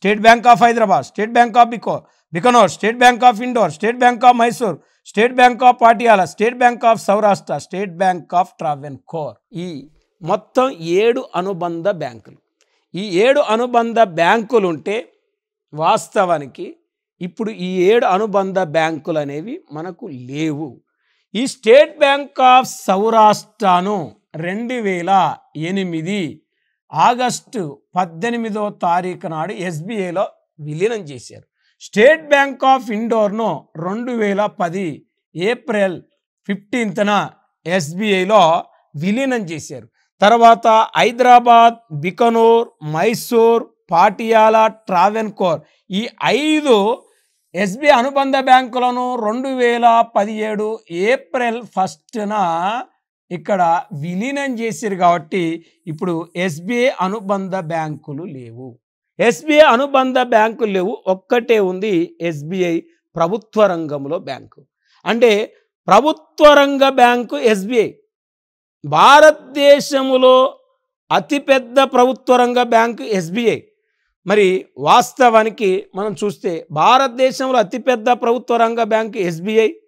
State bank of Hyderabad, state bank of Bikaner, state bank of Indore, state bank of Mysore, state bank of Patiala, state bank of Saurashtra, state bank of Travancore. ఈ మొత్తం 7 అనుబంధ బ్యాంకులు. ఈ 7 అనుబంధ బ్యాంకులు ఉంటే వాస్తవానికి ఇప్పుడు ఈ 7 అనుబంధ బ్యాంకులు అనేవి మనకు లేవు. ఈ స్టేట్ బ్యాంక్ ఆఫ్ సౌరాష్ట్రను 2008 ఆగస్టు 18వ తారీఖు నాడు ఎస్బీఐలో విలీనం చేశారు. స్టేట్ బ్యాంక్ ఆఫ్ ఇండోర్ను 2010 ఏప్రిల్ 15న ఎస్బీఐలో విలీనం చేశారు. తర్వాత హైదరాబాద్, బికనూర్, మైసూర్, పాటియాలా, ట్రావెన్కోర్ ఈ 5 ఎస్బీఐ అనుబంధ బ్యాంకులను 2017 ఏప్రిల్ 1న ఇక్కడ విలీనం చేశారు. కాబట్టి ఇప్పుడు ఎస్బీఐ అనుబంధ బ్యాంకులు లేవు. ఎస్బీఐ అనుబంధ బ్యాంకులు లేవు, ఒక్కటే ఉంది ఎస్బీఐ ప్రభుత్వ రంగంలో బ్యాంకు. అంటే ప్రభుత్వ రంగ బ్యాంకు ఎస్బీఐ. భారతదేశంలో అతిపెద్ద ప్రభుత్వ రంగ బ్యాంకు ఎస్బీఐ. మరి వాస్తవానికి మనం చూస్తే భారతదేశంలో అతిపెద్ద ప్రభుత్వ రంగ బ్యాంకు ఎస్బీఐ,